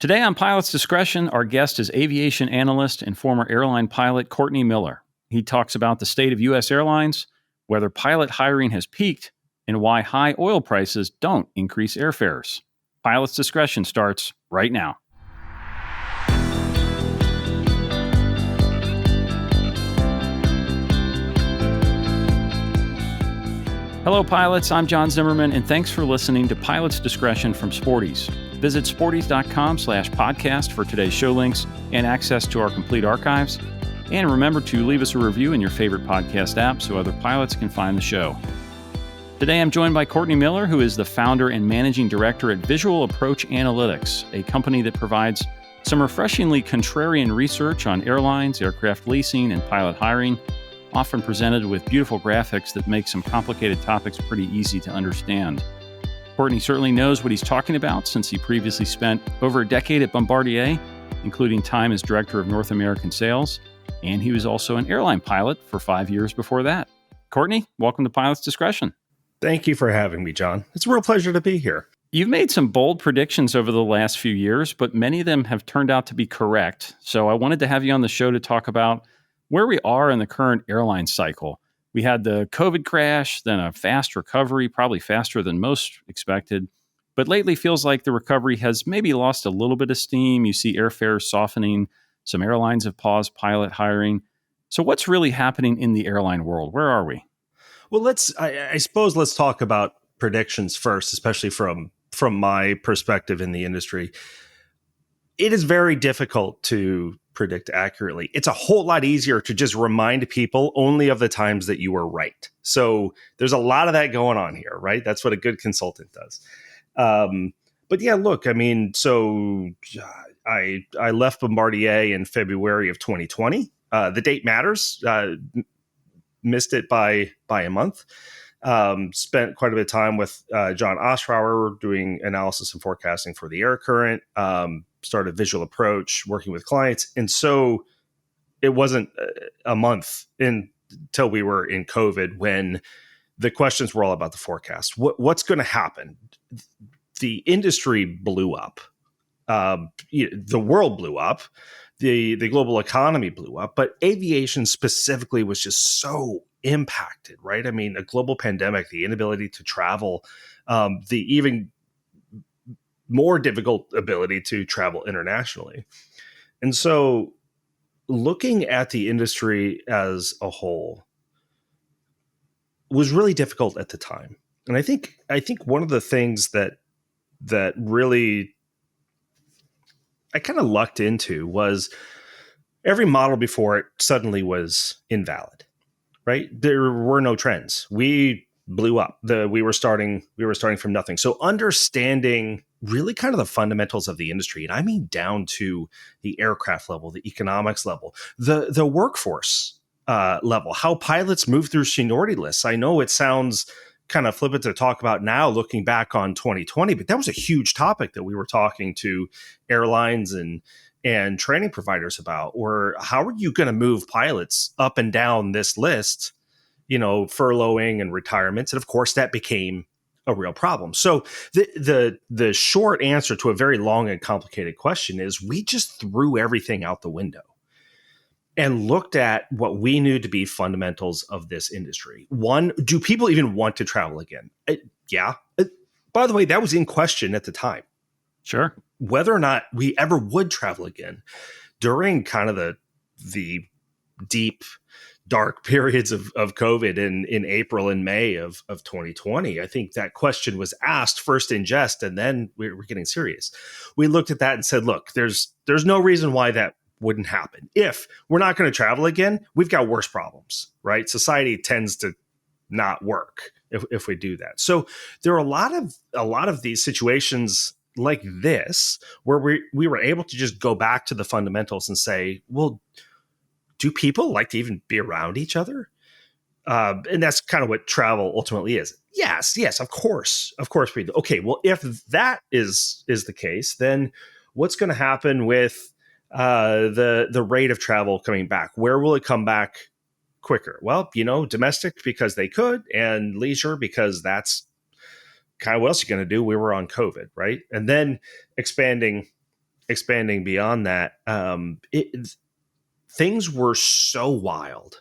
Today on Pilot's Discretion, our guest is aviation analyst and former airline pilot Courtney Miller. He talks about the state of U.S. airlines, whether pilot hiring has peaked, and why high oil prices don't increase airfares. Pilot's Discretion starts right now. Hello, pilots. I'm John Zimmerman, and thanks for listening to Pilot's Discretion from Sporties. Visit sporties.com/podcast for today's show links and access to our complete archives. And remember to leave us a review in your favorite podcast app so other pilots can find the show. Today, I'm joined by Courtney Miller, who is the founder and managing director at Visual Approach Analytics, a company that provides some refreshingly contrarian research on airlines, aircraft leasing, and pilot hiring, often presented with beautiful graphics that make some complicated topics pretty easy to understand. Courtney certainly knows what he's talking about since he previously spent over a decade at Bombardier, including time as director of North American sales, and he was also an airline pilot for 5 years before that. Courtney, welcome to Pilot's Discretion. Thank you for having me, John. It's a real pleasure to be here. You've made some bold predictions over the last few years, but many of them have turned out to be correct. So I wanted to have you on the show to talk about where we are in the current airline cycle. We had the COVID crash, then a fast recovery, probably faster than most expected. But lately feels like the recovery has maybe lost a little bit of steam. You see airfares softening. Some airlines have paused pilot hiring. So what's really happening in the airline world? Where are we? Well, I suppose let's talk about predictions first, especially from my perspective in the industry. It is very difficult to predict accurately. It's a whole lot easier to just remind people only of the times that you were right. So there's a lot of that going on here, right? That's what a good consultant does. But yeah, look, I mean, so I left Bombardier in February of 2020. The date matters. Missed it by a month. Spent quite a bit of time with John Ostrower doing analysis and forecasting for the air current. Started Visual Approach, working with clients. And so it wasn't a month until we were in COVID when the questions were all about the forecast. What's going to happen? The industry blew up. The world blew up. The global economy blew up. But aviation specifically was just so impacted, right? I mean, a global pandemic, the inability to travel, the even more difficult ability to travel internationally. And so looking at the industry as a whole was really difficult at the time. And I think one of the things that really I kind of lucked into was every model before it suddenly was invalid, right? There were no trends. We blew up. We were starting from nothing. So understanding really kind of the fundamentals of the industry, and I mean down to the aircraft level, the economics level, the workforce level, how pilots move through seniority lists. I know it sounds kind of flippant to talk about now looking back on 2020, but that was a huge topic that we were talking to airlines and training providers about. Or how are you going to move pilots up and down this list, furloughing and retirements? And of course, that became a real problem. So the short answer to a very long and complicated question is we just threw everything out the window and looked at what we knew to be fundamentals of this industry. One, do people even want to travel again? Yeah. By the way, that was in question at the time. Sure. Whether or not we ever would travel again during kind of the deep, dark periods of COVID in April and May of 2020. I think that question was asked first in jest, and then we're getting serious. We looked at that and said, look, there's no reason why that wouldn't happen. If we're not going to travel again, we've got worse problems, right? Society tends to not work if we do that. So there are a lot of these situations like this where we were able to just go back to the fundamentals and say, well, do people like to even be around each other? And that's kind of what travel ultimately is. Yes, of course we do. Okay, well, if that is the case, then what's going to happen with the rate of travel coming back? Where will it come back quicker? Well, domestic because they could, and leisure because that's kind of what else you're going to do. We were on COVID, right? And then expanding expanding beyond that, things were so wild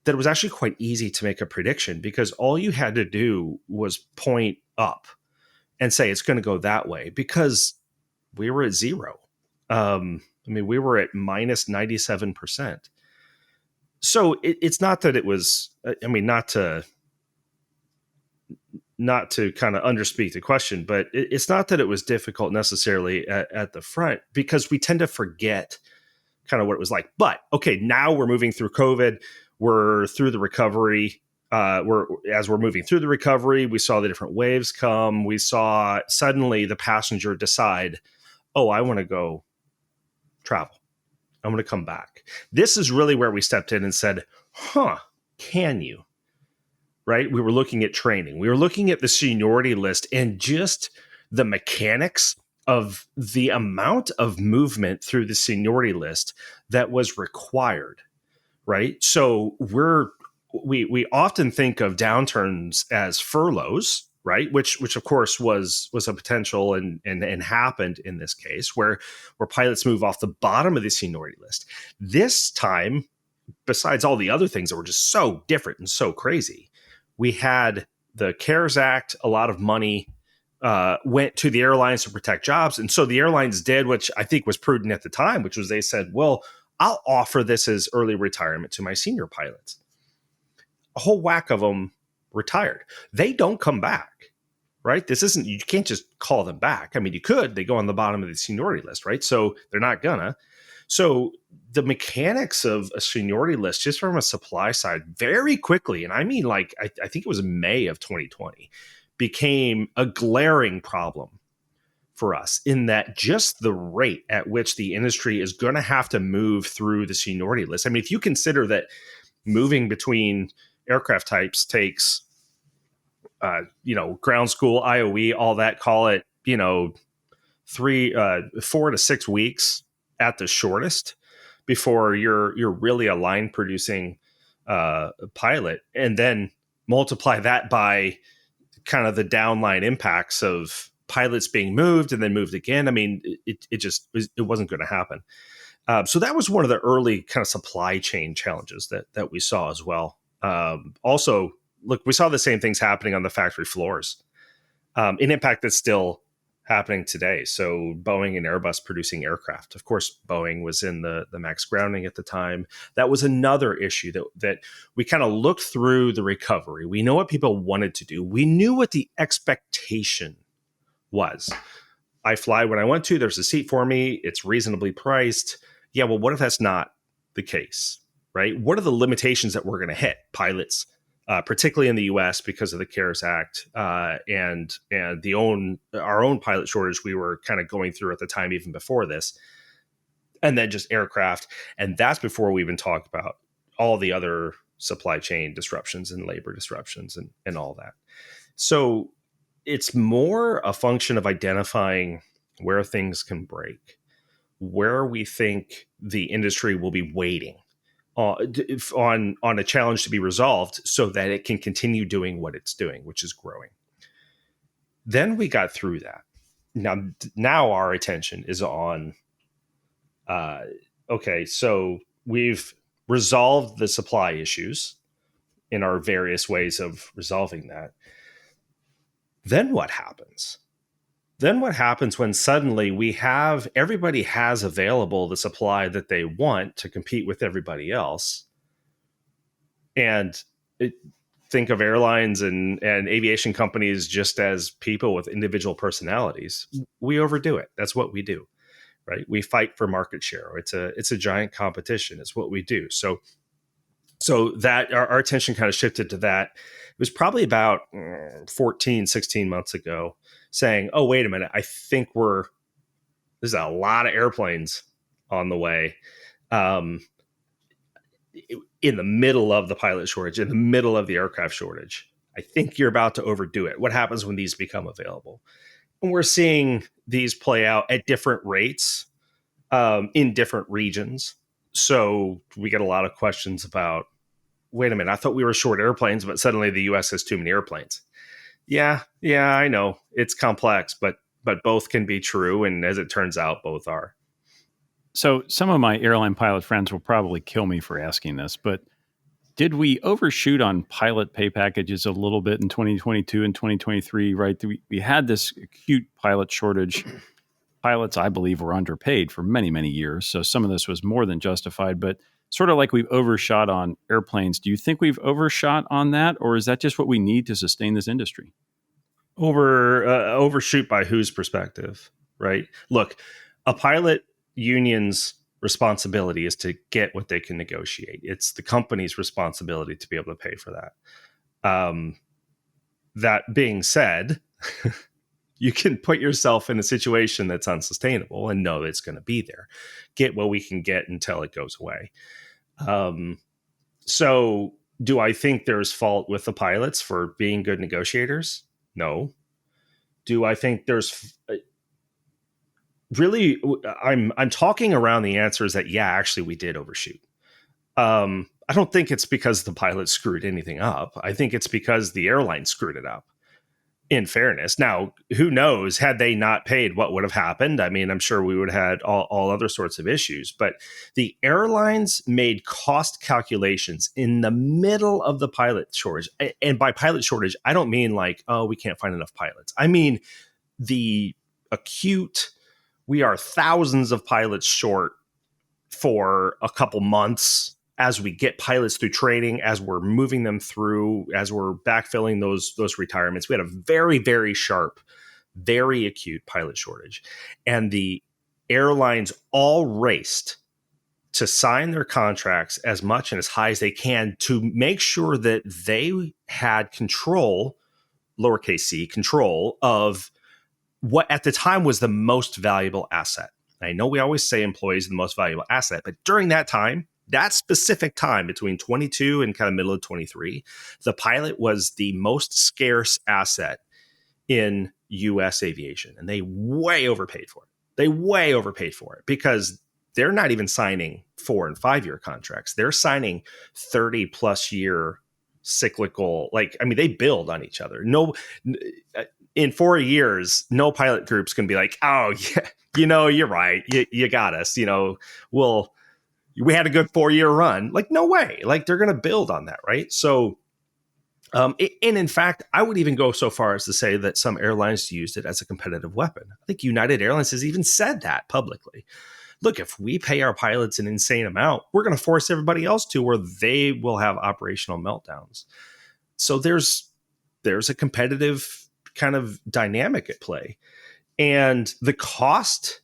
that it was actually quite easy to make a prediction, because all you had to do was point up and say it's going to go that way, because we were at zero. We were at minus 97%. So it's not that it was, not to kind of underspeak the question, but it's not that it was difficult necessarily at the front, because we tend to forget kind of what it was like. But okay, now we're moving through COVID. We're through the recovery. As we're moving through the recovery, we saw the different waves come. We saw suddenly the passenger decide, oh, I want to go travel. I'm going to come back. This is really where we stepped in and said, can you? Right? We were looking at training. We were looking at the seniority list and just the mechanics of the amount of movement through the seniority list that was required. Right? So we often think of downturns as furloughs, right? Which of course was a potential and happened in this case, where pilots move off the bottom of the seniority list. This time, besides all the other things that were just so different and so crazy, we had the CARES Act. A lot of money went to the airlines to protect jobs. And so the airlines did, which I think was prudent at the time, which was they said, well, I'll offer this as early retirement to my senior pilots. A whole whack of them retired. They don't come back, right? You can't just call them back. I mean, you could, they go on the bottom of the seniority list, right? So they're not gonna. So the mechanics of a seniority list, just from a supply side, very quickly, and I mean, like, I think it was May of 2020, became a glaring problem for us, in that just the rate at which the industry is going to have to move through the seniority list. I mean, if you consider that moving between aircraft types takes, ground school, IOE, all that, call it, 4 to 6 weeks at the shortest before you're really a line producing pilot, and then multiply that by kind of the downline impacts of pilots being moved and then moved again. I mean, it wasn't going to happen. So that was one of the early kind of supply chain challenges that we saw as well. Also, look, we saw the same things happening on the factory floors, an impact that's still happening today. So Boeing and Airbus producing aircraft. Of course, Boeing was in the MAX grounding at the time. That was another issue that we kind of looked through the recovery. We know what people wanted to do. We knew what the expectation was. I fly when I want to. There's a seat for me. It's reasonably priced. Yeah, well, what if that's not the case, right? What are the limitations that we're going to hit? Pilots, particularly in the U.S. because of the CARES Act and our own pilot shortage we were kind of going through at the time, even before this, and then just aircraft. And that's before we even talk about all the other supply chain disruptions and labor disruptions and all that. So it's more a function of identifying where things can break, where we think the industry will be waiting on a challenge to be resolved so that it can continue doing what it's doing, which is growing. Then we got through that. Now our attention is on, so we've resolved the supply issues in our various ways of resolving that. Then what happens? Then what happens when suddenly everybody has available the supply that they want to compete with everybody else? And think of airlines and aviation companies just as people with individual personalities. We overdo it. That's what we do, right? We fight for market share. It's a giant competition. It's what we do. So that our attention kind of shifted to that. It was probably about 14, 16 months ago, saying, oh, wait a minute, I think there's a lot of airplanes on the way in the middle of the pilot shortage, in the middle of the aircraft shortage. I think you're about to overdo it. What happens when these become available? And we're seeing these play out at different rates in different regions. So we get a lot of questions about, wait a minute, I thought we were short airplanes, but suddenly the U.S. has too many airplanes. Yeah, I know it's complex, but but both can be true. And as it turns out, both are. So some of my airline pilot friends will probably kill me for asking this, but did we overshoot on pilot pay packages a little bit in 2022 and 2023, right? We had this acute pilot shortage. Pilots, I believe, were underpaid for many, many years. So some of this was more than justified, but sort of like we've overshot on airplanes. Do you think we've overshot on that, or is that just what we need to sustain this industry? Overshoot by whose perspective, right? Look, a pilot union's responsibility is to get what they can negotiate. It's the company's responsibility to be able to pay for that. That being said, you can put yourself in a situation that's unsustainable and know it's going to be there. Get what we can get until it goes away. So do I think there's fault with the pilots for being good negotiators? No. Do I think there's really, I'm talking around the answer is that, yeah, actually we did overshoot. I don't think it's because the pilots screwed anything up. I think it's because the airline screwed it up, in fairness. Now, who knows, had they not paid, what would have happened? I mean, I'm sure we would have had all other sorts of issues, but the airlines made cost calculations in the middle of the pilot shortage. And by pilot shortage, I don't mean like, oh, we can't find enough pilots. I mean, the acute, we are thousands of pilots short for a couple months as we get pilots through training, as we're moving them through, as we're backfilling those retirements. We had a very, very sharp, very acute pilot shortage. And the airlines all raced to sign their contracts as much and as high as they can to make sure that they had control, lowercase c, control of what at the time was the most valuable asset. I know we always say employees are the most valuable asset, but during that time, that specific time between 22 and kind of middle of 23, the pilot was the most scarce asset in U.S. aviation. And they way overpaid for it. They way overpaid for it because they're not even signing 4 and 5 year contracts. They're signing 30 plus year cyclical, like, I mean, they build on each other. No, in 4 years, no pilot group's going to be like, oh, yeah, you know, you're right. You got us, you know, we had a good 4-year run. Like, no way. Like, they're going to build on that, right? So, and in fact, I would even go so far as to say that some airlines used it as a competitive weapon. I think United Airlines has even said that publicly. Look, if we pay our pilots an insane amount, we're going to force everybody else to, where they will have operational meltdowns. So there's a competitive kind of dynamic at play, and the cost,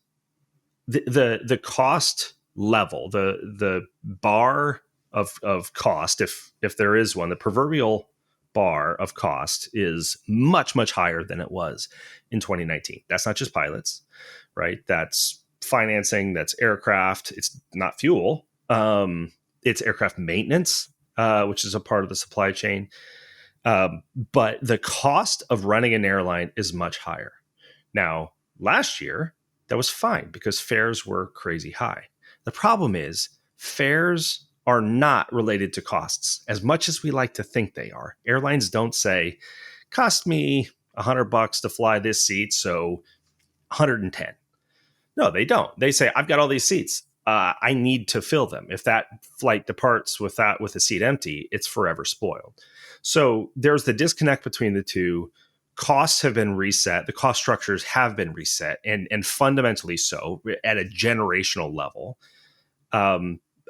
the cost level, the bar of cost, if there is one, the proverbial bar of cost is much, much higher than it was in 2019. That's not just pilots, right? That's financing, that's aircraft. It's not fuel. It's aircraft maintenance, which is a part of the supply chain. But the cost of running an airline is much higher. Now, last year, that was fine because fares were crazy high. The problem is fares are not related to costs as much as we like to think they are. Airlines don't say, cost me $100 to fly this seat, so 110. No, they don't. They say, I've got all these seats. I need to fill them. If that flight departs with a seat empty, it's forever spoiled. So there's the disconnect between the two. Costs have been reset. The cost structures have been reset, and fundamentally so at a generational level.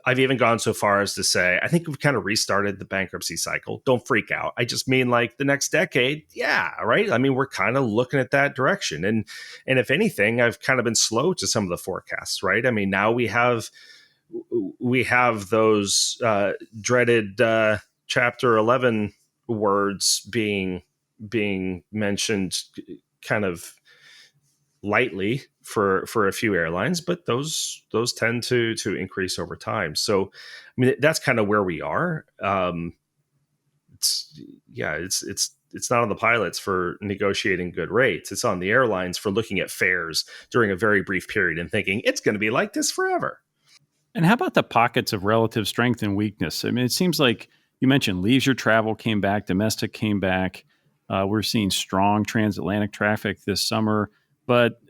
I've even gone so far as to say, I think we've kind of restarted the bankruptcy cycle. Don't freak out. I just mean like the next decade. Yeah, right. I mean, we're kind of looking at that direction. And if anything, I've kind of been slow to some of the forecasts, right? I mean, now we have those dreaded Chapter 11 words being mentioned kind of lightly for a few airlines, but those tend to increase over time. So, I mean, that's kind of where we are. It's not on the pilots for negotiating good rates. It's on the airlines for looking at fares during a very brief period and thinking it's going to be like this forever. And how about the pockets of relative strength and weakness? I mean, it seems like you mentioned leisure travel came back, domestic came back. We're seeing strong transatlantic traffic this summer. But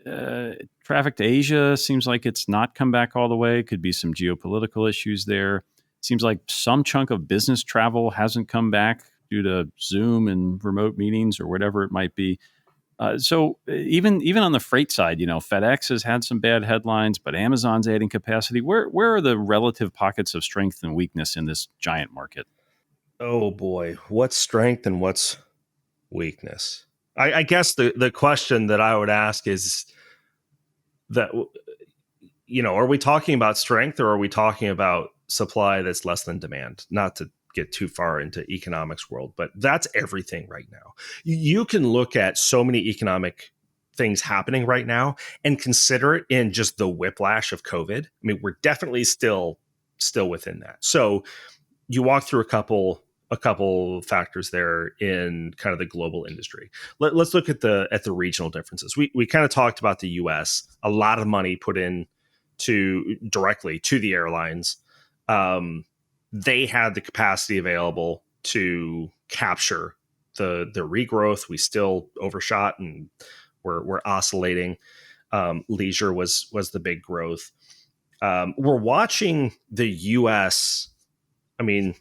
traffic to Asia seems like it's not come back all the way. Could be some geopolitical issues there. Seems like some chunk of business travel hasn't come back due to Zoom and remote meetings or whatever it might be. So even on the freight side, FedEx has had some bad headlines, but Amazon's adding capacity. Where are the relative pockets of strength and weakness in this giant market? Oh boy, what's strength and what's weakness? I guess the question that I would ask is that, are we talking about strength or are we talking about supply that's less than demand? Not to get too far into economics world, but that's everything right now. You can look at so many economic things happening right now and consider it in just the whiplash of COVID. I mean, we're definitely still within that. So you walk through a couple factors there in kind of the global industry. Let's look at the regional differences. We kind of talked about the US, a lot of money put in directly to the airlines. They had the capacity available to capture the regrowth. We still overshot and we're oscillating. Leisure was the big growth. We're watching the US. I mean,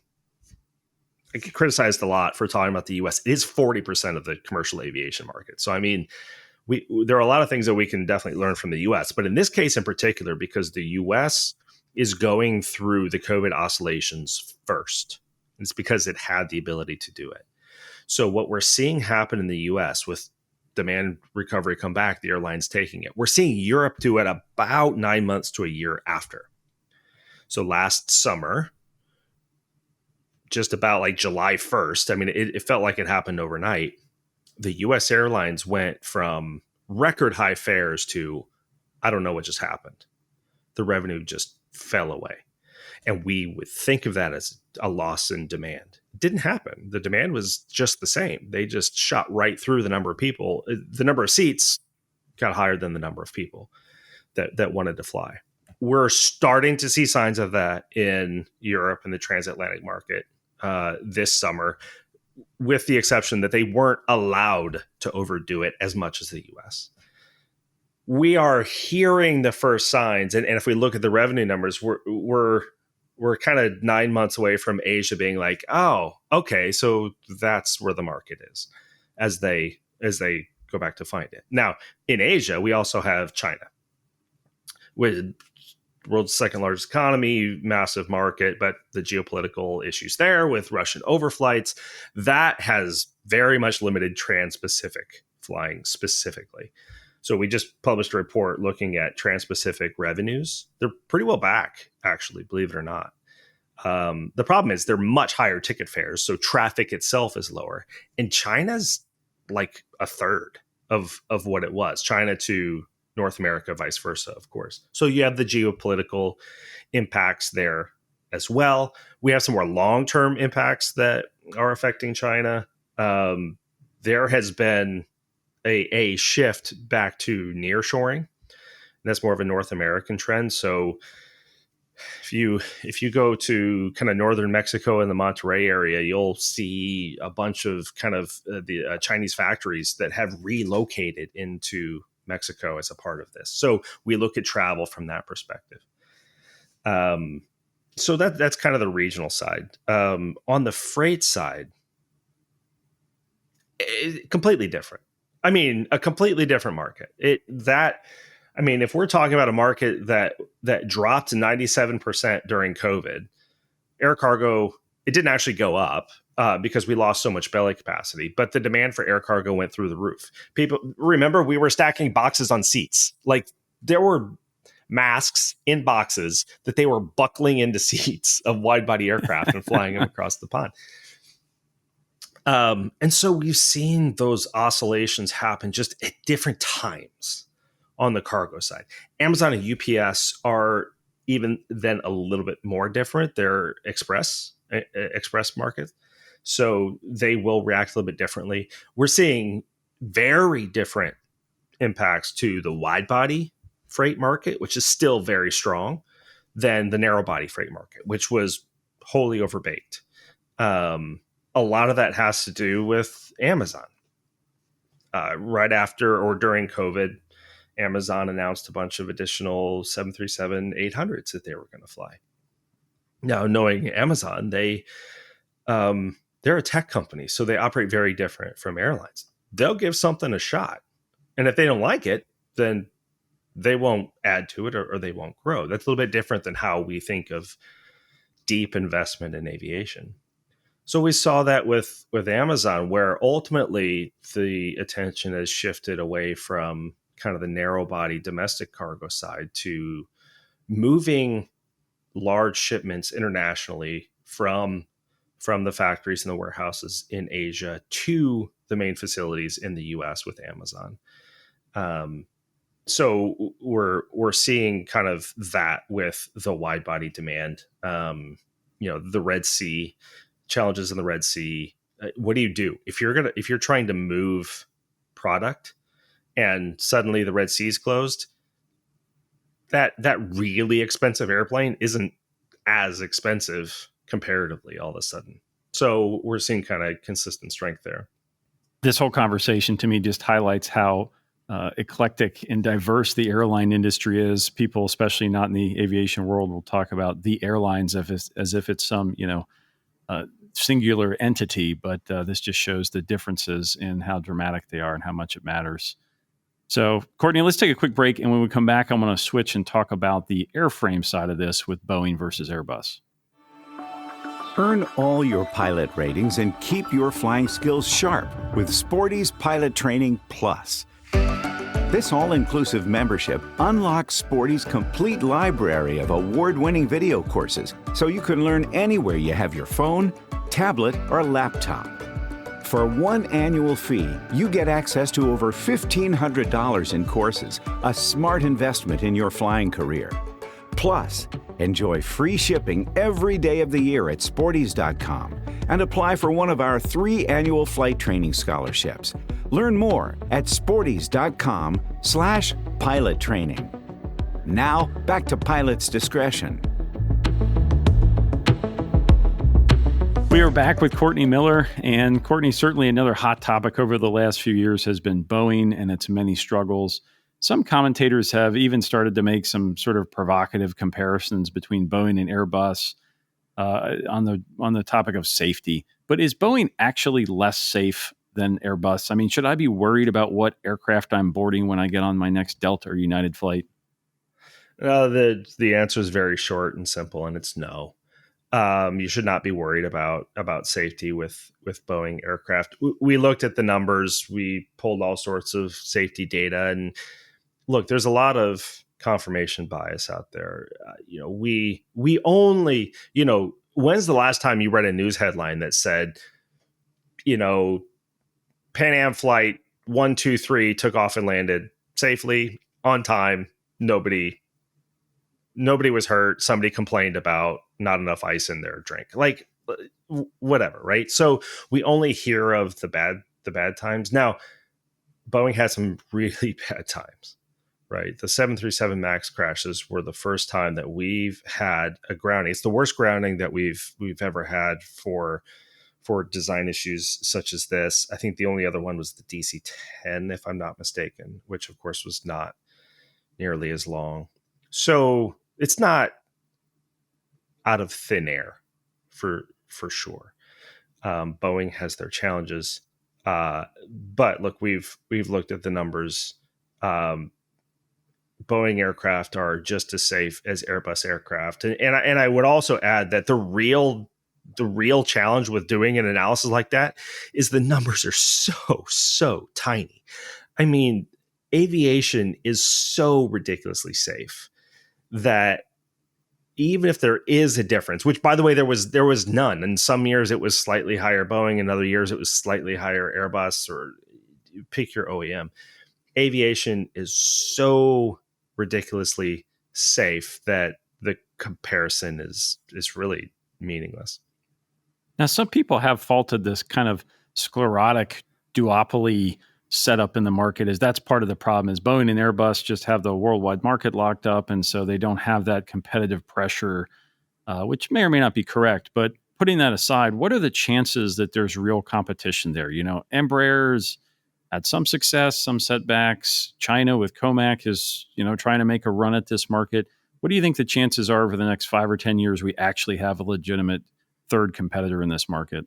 I get criticized a lot for talking about the US. It is 40% of the commercial aviation market. So, I mean, there are a lot of things that we can definitely learn from the US. But in this case in particular, because the US is going through the COVID oscillations first, it's because it had the ability to do it. So what we're seeing happen in the US with demand recovery come back, the airlines taking it, we're seeing Europe do it about 9 months to a year after. So last summer, just about like July 1st, I mean, it felt like it happened overnight. The US airlines went from record high fares to, I don't know what just happened. The revenue just fell away. And we would think of that as a loss in demand. It didn't happen. The demand was just the same. They just shot right through the number of people. The number of seats got higher than the number of people that wanted to fly. We're starting to see signs of that in Europe and the transatlantic market this summer, with the exception that they weren't allowed to overdo it as much as the US. We are hearing the first signs, and if we look at the revenue numbers, we're kind of 9 months away from Asia being like, oh, okay, so that's where the market is, as they go back to find it. Now, in Asia, we also have China, with world's second largest economy, massive market, but the geopolitical issues there with Russian overflights, that has very much limited trans-Pacific flying specifically. So we just published a report looking at trans-Pacific revenues. They're pretty well back, actually, believe it or not. The problem is they're much higher ticket fares, so traffic itself is lower. And China's like a third of what it was. China to North America, vice versa, of course. So you have the geopolitical impacts there as well. We have some more long-term impacts that are affecting China. There has been a shift back to nearshoring. That's more of a North American trend. So if you go to kind of northern Mexico and the Monterrey area, you'll see a bunch of kind of the Chinese factories that have relocated into Mexico as a part of this. So we look at travel from that perspective. So that's kind of the regional side. On the freight side, completely different. I mean, a completely different market. If we're talking about a market that dropped 97% during COVID, air cargo, it didn't actually go up because we lost so much belly capacity, but the demand for air cargo went through the roof. People remember we were stacking boxes on seats. Like there were masks in boxes that they were buckling into seats of wide body aircraft and flying them across the pond. And so we've seen those oscillations happen just at different times on the cargo side. Amazon and UPS are even then a little bit more different. They're express markets. So they will react a little bit differently. We're seeing very different impacts to the wide body freight market, which is still very strong, than the narrow body freight market, which was wholly overbaked. A lot of that has to do with Amazon. Right after or during COVID, Amazon announced a bunch of additional 737-800s that they were going to fly. Now, knowing Amazon, they're a tech company, so they operate very different from airlines. They'll give something a shot. And if they don't like it, then they won't add to it or they won't grow. That's a little bit different than how we think of deep investment in aviation. So we saw that with Amazon, where ultimately the attention has shifted away from kind of the narrow body domestic cargo side to moving large shipments internationally from the factories and the warehouses in Asia to the main facilities in the US with Amazon. So we're seeing kind of that with the wide body demand. The Red Sea challenges in the Red Sea. What do you do if you're trying to move product and suddenly the Red Sea is closed? That really expensive airplane isn't as expensive comparatively all of a sudden. So we're seeing kind of consistent strength there. This whole conversation to me just highlights how eclectic and diverse the airline industry is. People, especially not in the aviation world, will talk about the airlines as if it's some, singular entity, but this just shows the differences in how dramatic they are and how much it matters. So, Courtney, let's take a quick break. And when we come back, I'm going to switch and talk about the airframe side of this with Boeing versus Airbus. Earn all your pilot ratings and keep your flying skills sharp with Sporty's Pilot Training Plus. This all-inclusive membership unlocks Sporty's complete library of award-winning video courses so you can learn anywhere you have your phone, tablet, or laptop. For one annual fee, you get access to over $1,500 in courses, a smart investment in your flying career. Plus, enjoy free shipping every day of the year at sporties.com and apply for one of our 3 annual flight training scholarships. Learn more at sporties.com/pilot training. Now, back to Pilot's Discretion. We are back with Courtney Miller, and Courtney, certainly another hot topic over the last few years has been Boeing and its many struggles. Some commentators have even started to make some sort of provocative comparisons between Boeing and Airbus on the topic of safety. But is Boeing actually less safe than Airbus? I mean, should I be worried about what aircraft I'm boarding when I get on my next Delta or United flight? The answer is very short and simple, and it's no. You should not be worried about safety with Boeing aircraft. We looked at the numbers. We pulled all sorts of safety data, and look, there's a lot of confirmation bias out there. We only, when's the last time you read a news headline that said, Pan Am flight 123 took off and landed safely on time. Nobody was hurt. Somebody complained about not enough ice in their drink, like whatever. Right. So we only hear of the bad times. Now, Boeing had some really bad times, right? The 737 MAX crashes were the first time that we've had a grounding. It's the worst grounding that we've ever had for design issues such as this. I think the only other one was the DC-10, if I'm not mistaken, which of course was not nearly as long. So it's not out of thin air for sure. Boeing has their challenges. But look, we've looked at the numbers. Boeing aircraft are just as safe as Airbus aircraft. And I would also add that the real challenge with doing an analysis like that is the numbers are so tiny. I mean, aviation is so ridiculously safe that even if there is a difference, which by the way, there was none. In some years it was slightly higher Boeing, in other years it was slightly higher Airbus, or you pick your OEM. Aviation is so ridiculously safe that the comparison is really meaningless. Now, some people have faulted this kind of sclerotic duopoly setup in the market as that's part of the problem is Boeing and Airbus just have the worldwide market locked up. And so they don't have that competitive pressure, which may or may not be correct. But putting that aside, what are the chances that there's real competition there? Embraer's had some success, some setbacks. China with Comac is, trying to make a run at this market. What do you think the chances are over the next 5 or 10 years we actually have a legitimate third competitor in this market?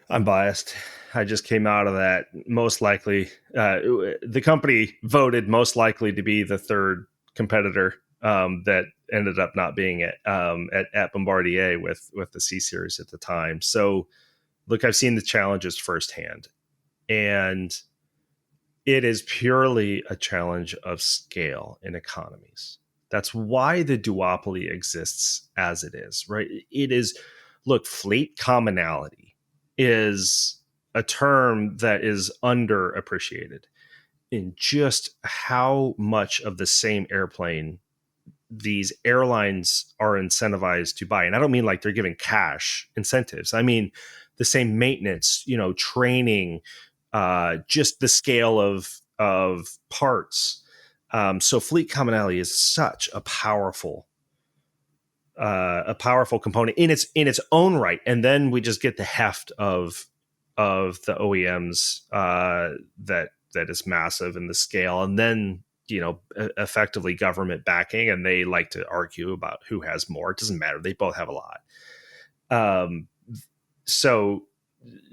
I'm biased. I just came out of that. Most likely, the company voted most likely to be the third competitor that ended up not being it at Bombardier with the C Series at the time. So, look, I've seen the challenges firsthand, and it is purely a challenge of scale in economies. That's why the duopoly exists as it is, right? It is, look, fleet commonality is a term that is underappreciated in just how much of the same airplane these airlines are incentivized to buy. And I don't mean like they're giving cash incentives. I mean, the same maintenance, training, just the scale of parts. So fleet commonality is such a powerful component in its own right. And then we just get the heft of the OEMs that is massive in the scale, and then effectively government backing, and they like to argue about who has more. It doesn't matter; they both have a lot. So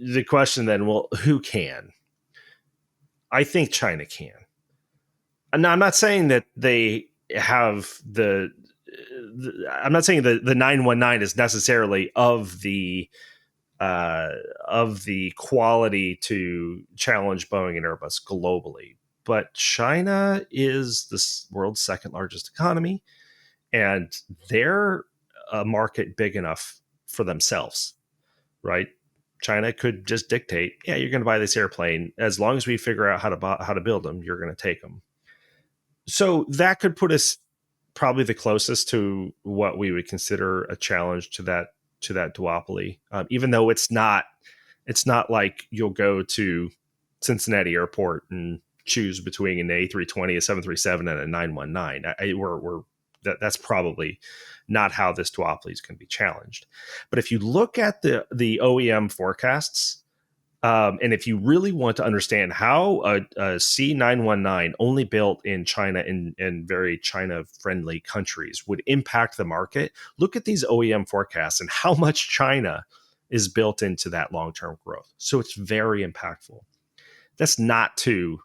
the question then, well, who can? I think China can. And I'm not saying that they have I'm not saying the 919 is necessarily of the quality to challenge Boeing and Airbus globally, but China is the world's second largest economy, and they're a market big enough for themselves, right? China could just dictate, yeah, you're going to buy this airplane. As long as we figure out how to build them, you're going to take them. So that could put us probably the closest to what we would consider a challenge to that duopoly. Even though it's not like you'll go to Cincinnati Airport and choose between an A320, a 737, and a 919. That's probably not how this duopoly is going to be challenged. But if you look at the OEM forecasts, and if you really want to understand how a C919 only built in China and very China-friendly countries would impact the market, look at these OEM forecasts and how much China is built into that long-term growth. So it's very impactful. That's not to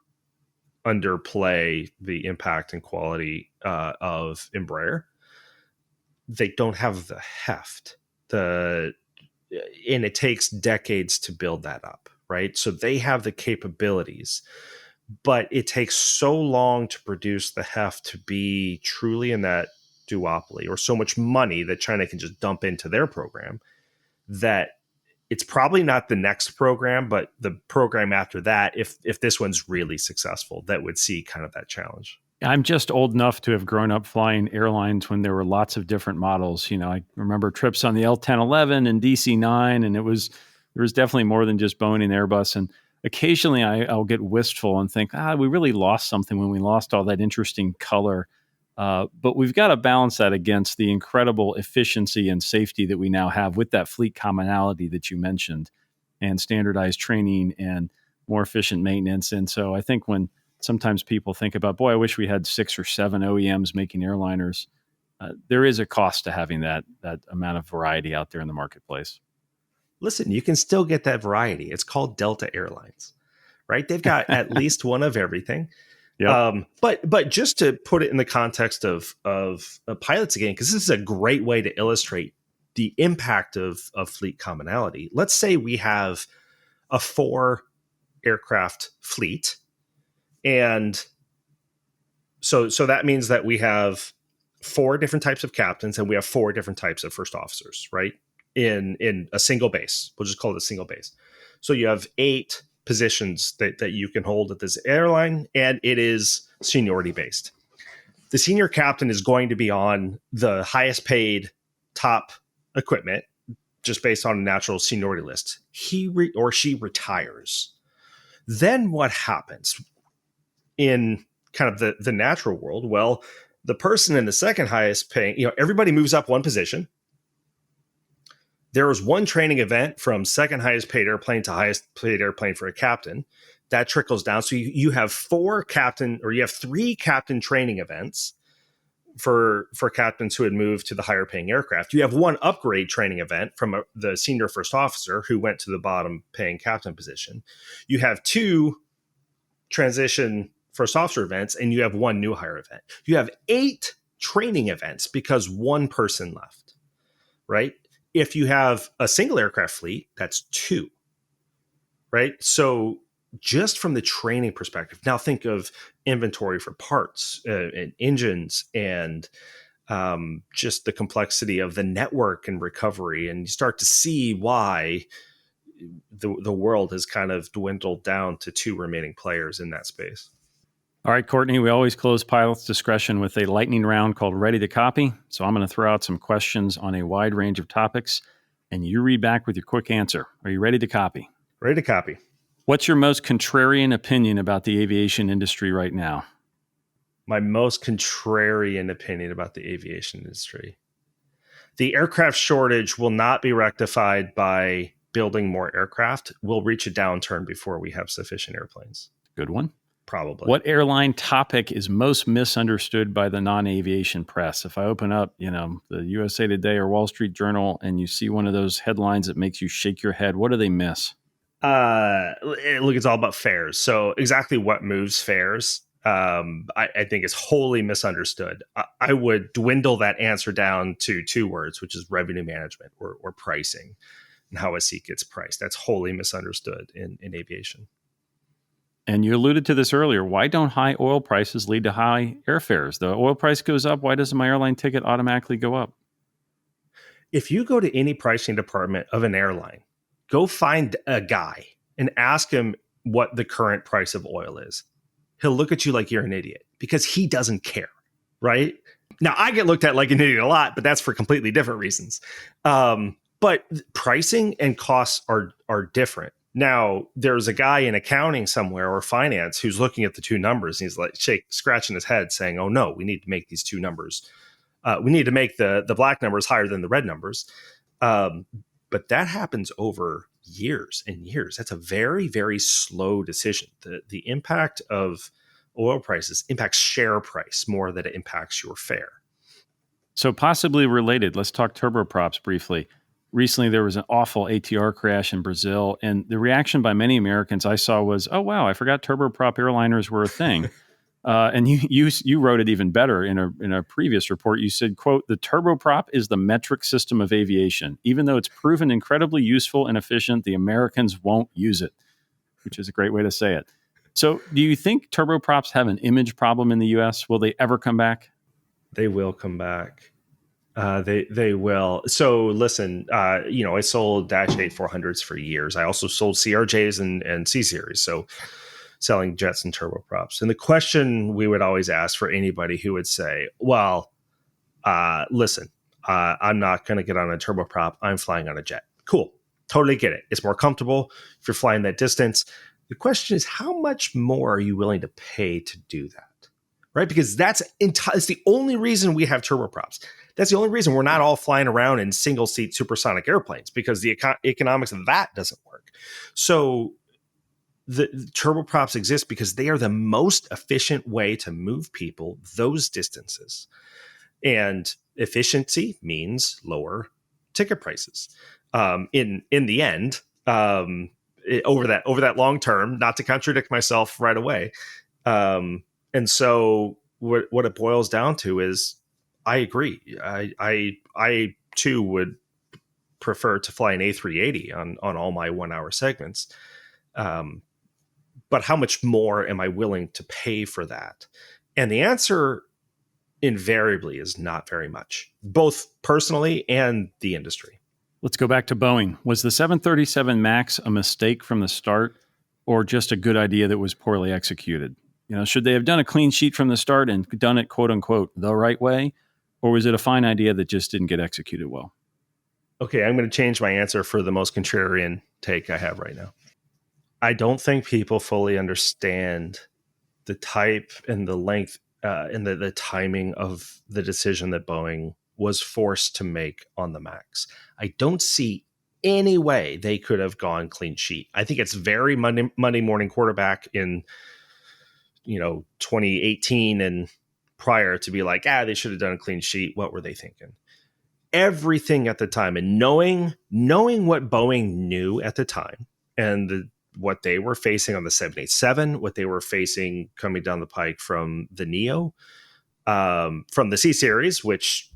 underplay the impact and quality of Embraer. They don't have the heft, and it takes decades to build that up, right? So they have the capabilities, but it takes so long to produce the heft to be truly in that duopoly, or so much money that China can just dump into their program, that it's probably not the next program, but the program after that, if this one's really successful, that would see kind of that challenge. I'm just old enough to have grown up flying airlines when there were lots of different models. I remember trips on the L1011 and DC-9, and there was definitely more than just Boeing and Airbus. And occasionally I'll get wistful and think, we really lost something when we lost all that interesting color. But we've got to balance that against the incredible efficiency and safety that we now have with that fleet commonality that you mentioned, and standardized training and more efficient maintenance. And so I think when sometimes people think about, boy, I wish we had 6 or 7 OEMs making airliners, there is a cost to having that amount of variety out there in the marketplace. Listen, you can still get that variety. It's called Delta Airlines, right? They've got at least one of everything. Yep. But just to put it in the context of pilots again, because this is a great way to illustrate the impact of fleet commonality. Let's say we have a 4 aircraft fleet, and so that means that we have 4 different types of captains, and we have 4 different types of first officers, right? In a single base. We'll just call it a single base. So you have 8 positions that you can hold at this airline, and it is seniority based. The senior captain is going to be on the highest paid top equipment, just based on a natural seniority list. He or she retires. Then what happens in kind of the natural world? Well, the person in the second highest paying, everybody moves up one position. There was one training event from second highest paid airplane to highest paid airplane for a captain. That trickles down. So you have three captain training events for captains who had moved to the higher paying aircraft. You have one upgrade training event from the senior first officer who went to the bottom paying captain position. You have two transition first officer events, and you have one new hire event. You have 8 training events because one person left, right? If you have a single aircraft fleet, that's 2, right? So just from the training perspective, now think of inventory for parts and engines and just the complexity of the network and recovery. And you start to see why the world has kind of dwindled down to 2 remaining players in that space. All right, Courtney, we always close Pilot's Discretion with a lightning round called Ready to Copy. So I'm going to throw out some questions on a wide range of topics, and you read back with your quick answer. Are you ready to copy? Ready to copy. What's your most contrarian opinion about the aviation industry right now? My most contrarian opinion about the aviation industry. The aircraft shortage will not be rectified by building more aircraft. We'll reach a downturn before we have sufficient airplanes. Good one. Probably. What airline topic is most misunderstood by the non-aviation press? If I open up, the USA Today or Wall Street Journal and you see one of those headlines that makes you shake your head, what do they miss? Look, it's all about fares. So exactly what moves fares, I think is wholly misunderstood. I would dwindle that answer down to 2 words, which is revenue management or pricing and how a seat gets priced. That's wholly misunderstood in aviation. And you alluded to this earlier. Why don't high oil prices lead to high airfares? The oil price goes up. Why doesn't my airline ticket automatically go up? If you go to any pricing department of an airline, go find a guy and ask him what the current price of oil is. He'll look at you like you're an idiot because he doesn't care, right? Now, I get looked at like an idiot a lot, but that's for completely different reasons. But pricing and costs are different. Now, there's a guy in accounting somewhere or finance who's looking at the 2 numbers and he's like scratching his head saying, oh, no, we need to make these 2 numbers. We need to make the black numbers higher than the red numbers. But that happens over years and years. That's a very, very slow decision. The impact of oil prices impacts share price more than it impacts your fare. So possibly related, let's talk turboprops briefly. Recently, there was an awful ATR crash in Brazil, and the reaction by many Americans I saw was, oh, wow, I forgot turboprop airliners were a thing. And you wrote it even better in a previous report. You said, quote, the turboprop is the metric system of aviation. Even though it's proven incredibly useful and efficient, the Americans won't use it, which is a great way to say it. So do you think turboprops have an image problem in the U.S.? Will they ever come back? They will come back. They will. So listen, I sold Dash 8 400s for years. I also sold CRJs and C series. So selling jets and turboprops. And the question we would always ask for anybody who would say, well, listen, I'm not going to get on a turboprop. I'm flying on a jet. Cool. Totally get it. It's more comfortable if you're flying that distance. The question is, how much more are you willing to pay to do that? Right? Because that's the only reason we have turboprops. That's the only reason we're not all flying around in single seat supersonic airplanes, because the economics of that doesn't work. So the turboprops exist because they are the most efficient way to move people those distances. And efficiency means lower ticket prices. In the end, over that long term, not to contradict myself right away. And so what it boils down to is, I agree. I too would prefer to fly an A380 on all my 1 hour segments. But how much more am I willing to pay for that? And the answer invariably is not very much, both personally and the industry. Let's go back to Boeing. Was the 737 MAX a mistake from the start, or just a good idea that was poorly executed? Should they have done a clean sheet from the start and done it, quote unquote, the right way? Or was it a fine idea that just didn't get executed well? Okay, I'm going to change my answer for the most contrarian take I have right now. I don't think people fully understand the type and the length and the timing of the decision that Boeing was forced to make on the MAX. I don't see any way they could have gone clean sheet. I think it's very Monday morning quarterback in 2018 and prior to be like, they should have done a clean sheet. What were they thinking? Everything at the time, and knowing what Boeing knew at the time, and what they were facing on the 787, what they were facing coming down the pike from the Neo, from the C series, which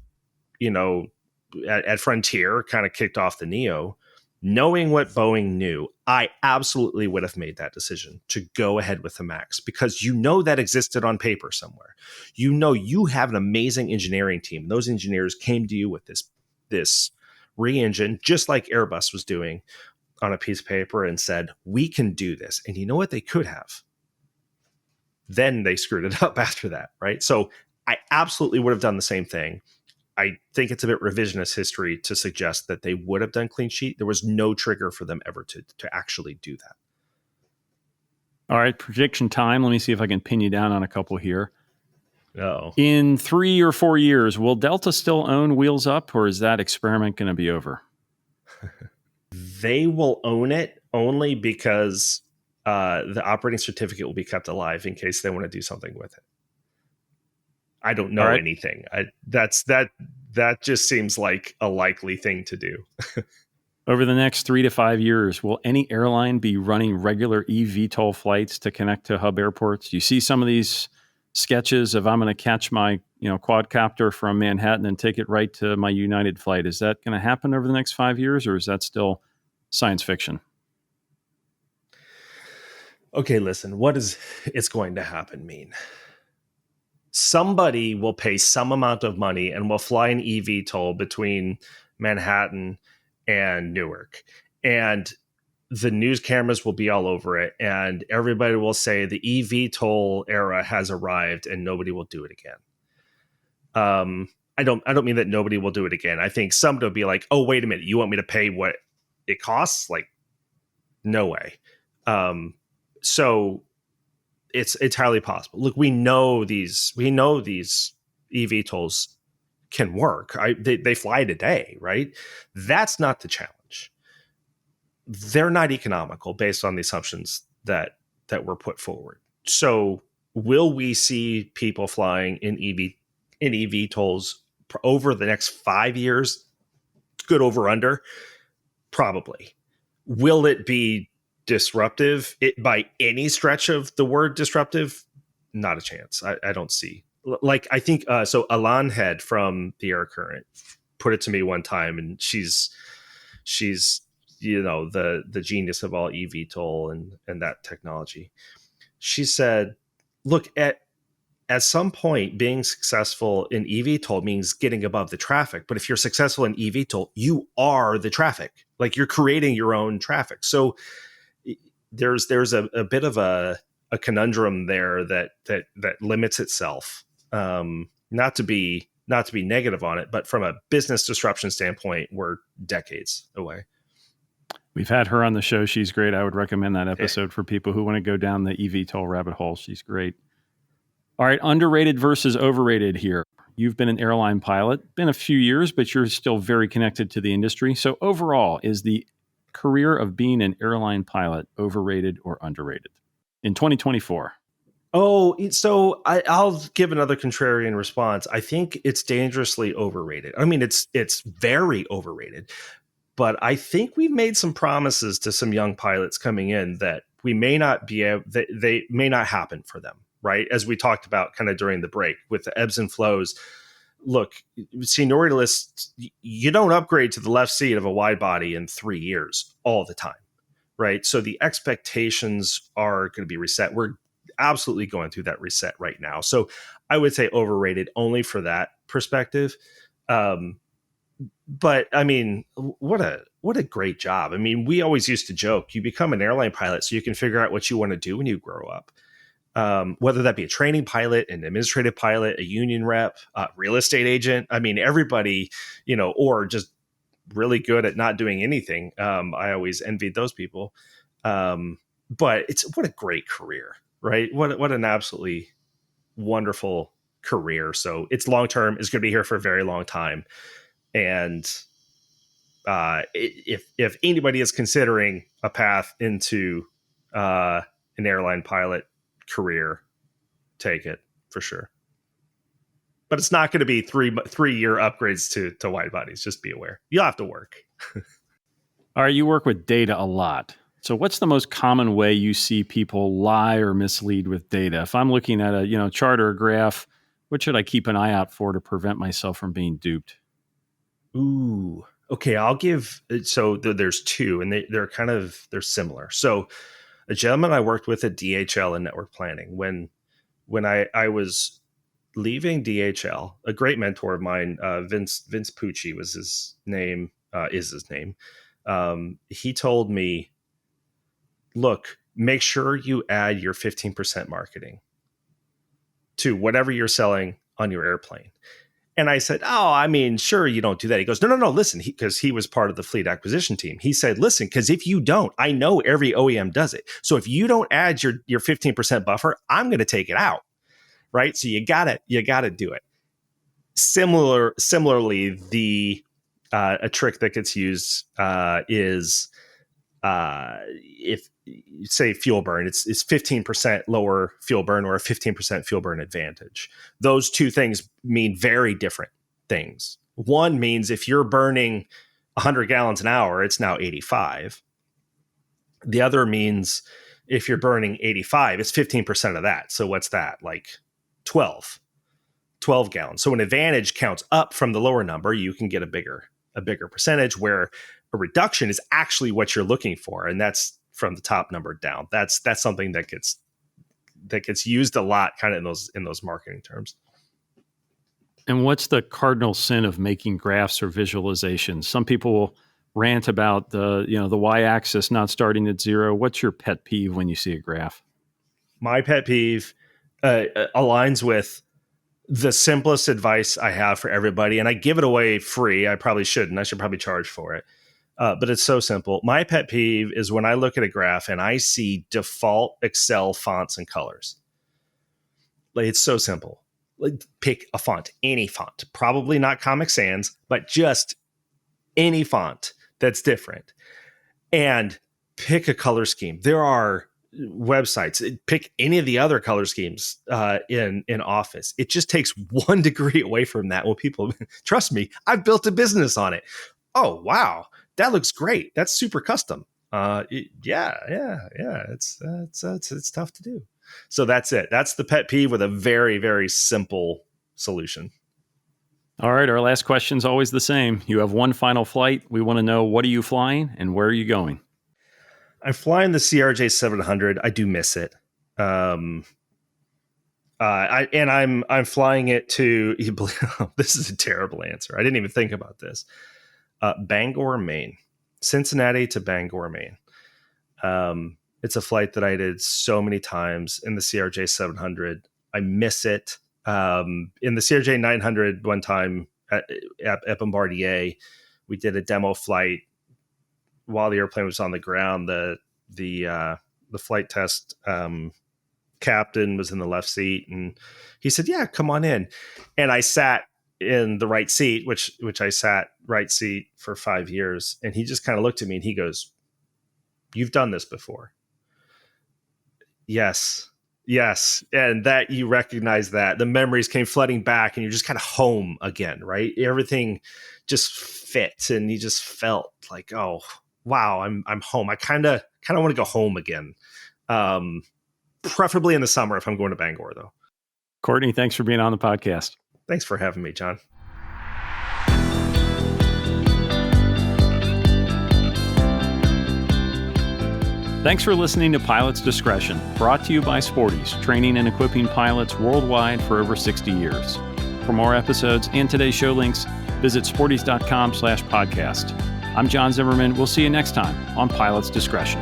at Frontier kind of kicked off the Neo. Knowing what Boeing knew, I absolutely would have made that decision to go ahead with the MAX, because that existed on paper somewhere. You have an amazing engineering team. Those engineers came to you with this re-engine, just like Airbus was doing, on a piece of paper and said, we can do this. And you know what? They could have. Then they screwed it up after that, right? So I absolutely would have done the same thing. I think it's a bit revisionist history to suggest that they would have done clean sheet. There was no trigger for them ever to actually do that. All right, prediction time. Let me see if I can pin you down on a couple here. Oh. In 3 or 4 years, will Delta still own Wheels Up, or is that experiment going to be over? They will own it only because the operating certificate will be kept alive in case they want to do something with it. I don't know anything. That just seems like a likely thing to do. Over the next 3 to 5 years, will any airline be running regular eVTOL flights to connect to hub airports? You see some of these sketches of, I'm going to catch my quadcopter from Manhattan and take it right to my United flight. Is that going to happen over the next 5 years, or is that still science fiction? Okay, listen, what is it's going to happen mean? Somebody will pay some amount of money and will fly an eVTOL between Manhattan and Newark. And the news cameras will be all over it. And everybody will say the eVTOL era has arrived and nobody will do it again. I don't mean that nobody will do it again. I think somebody will be like, oh, wait a minute, you want me to pay what it costs? Like, no way. So it's entirely possible. Look, we know these eVTOLs can work. They fly today, right? That's not the challenge. They're not economical based on the assumptions that were put forward. So will we see people flying in eVTOLs over the next 5 years? Good over under? Probably. Will it be disruptive by any stretch of the word disruptive? Not a chance. I don't see. Like, I think so Alan Head from the Air Current put it to me one time, and she's the genius of all eVTOL and that technology. She said, look, at some point, being successful in eVTOL means getting above the traffic. But if you're successful in eVTOL, you are the traffic. Like, you're creating your own traffic. So there's a bit of a conundrum there that limits itself. Not to be negative on it, but from a business disruption standpoint, we're decades away. We've had her on the show. She's great. I would recommend that episode for people who want to go down the eVTOL rabbit hole. She's great. All right, underrated versus overrated here. You've been an airline pilot, been a few years, but you're still very connected to the industry. So overall, is the career of being an airline pilot overrated or underrated in 2024? Oh, so I'll give another contrarian response. I think it's dangerously overrated. I mean, it's very overrated. But I think we've made some promises to some young pilots coming in that we may not be able, they may not happen for them, right? As we talked about kind of during the break with the ebbs and flows. Look, seniority lists, you don't upgrade to the left seat of a wide body in 3 years all the time, right? So the expectations are going to be reset. We're absolutely going through that reset right now. So I would say overrated only for that perspective. But I mean, what a great job. I mean, we always used to joke, you become an airline pilot so you can figure out what you want to do when you grow up. Whether that be a training pilot, an administrative pilot, a union rep, real estate agent. I mean, everybody, or just really good at not doing anything. I always envied those people. But what a great career, right? What an absolutely wonderful career. So it's long-term. It's going to be here for a very long time. And if anybody is considering a path into an airline pilot career, take it for sure. But it's not going to be 3-year upgrades to wide bodies. Just be aware. You'll have to work. All right, you work with data a lot. So what's the most common way you see people lie or mislead with data? If I'm looking at a chart or a graph, what should I keep an eye out for to prevent myself from being duped? Ooh, okay. I'll give. So there's two, and they're similar. So a gentleman I worked with at DHL in network planning, when I was leaving DHL, a great mentor of mine, Vince Pucci was his name, is his name. He told me, look, make sure you add your 15% marketing to whatever you're selling on your airplane. And I said, oh, I mean, sure, you don't do that. He goes, no, listen, because he was part of the fleet acquisition team. He said, listen, because if you don't, I know every OEM does it. So if you don't add your 15% buffer, I'm going to take it out. Right. So you gotta do it. Similarly, a trick that gets used is if you say fuel burn, it's 15% lower fuel burn or a 15% fuel burn advantage. Those two things mean very different things. One means if you're burning 100 gallons an hour, it's now 85. The other means if you're burning 85, it's 15% of that. So what's that? Like 12 gallons. So an advantage counts up from the lower number. You can get a bigger percentage, where a reduction is actually what you're looking for. And that's from the top number down. That's something that gets used a lot kind of in those marketing terms. And what's the cardinal sin of making graphs or visualizations? Some people will rant about the y-axis not starting at zero. What's your pet peeve when you see a graph? My pet peeve aligns with the simplest advice I have for everybody, and I give it away free. I probably shouldn't. I should probably charge for it. But it's so simple. My pet peeve is when I look at a graph and I see default Excel fonts and colors. Like, it's so simple. Like, pick a font, any font, probably not Comic Sans, but just any font that's different, and pick a color scheme. There are websites, pick any of the other color schemes in Office. It just takes 1 degree away from that. Well, people, trust me, I've built a business on it. Oh, wow. That looks great. That's super custom. Yeah. It's tough to do. So that's it. That's the pet peeve with a very, very simple solution. All right. Our last question is always the same. You have one final flight. We want to know, what are you flying and where are you going? I'm flying the CRJ 700. I do miss it. I'm flying it to, this is a terrible answer. I didn't even think about this. Bangor, Maine, Cincinnati to Bangor, Maine. It's a flight that I did so many times in the CRJ 700. I miss it. In the CRJ 900, one time at Bombardier, we did a demo flight while the airplane was on the ground. The flight test captain was in the left seat, and he said, "Yeah, come on in." And I sat in the right seat, which I sat right seat for 5 years. And he just kind of looked at me and he goes, "You've done this before." Yes. And that you recognize that the memories came flooding back and you're just kind of home again, right? Everything just fits and you just felt like, oh, wow, I'm home. I kind of want to go home again. Preferably in the summer if I'm going to Bangor, though. Courtney, thanks for being on the podcast. Thanks for having me, John. Thanks for listening to Pilot's Discretion, brought to you by Sporties, training and equipping pilots worldwide for over 60 years. For more episodes and today's show links, visit sporties.com/podcast. I'm John Zimmerman. We'll see you next time on Pilot's Discretion.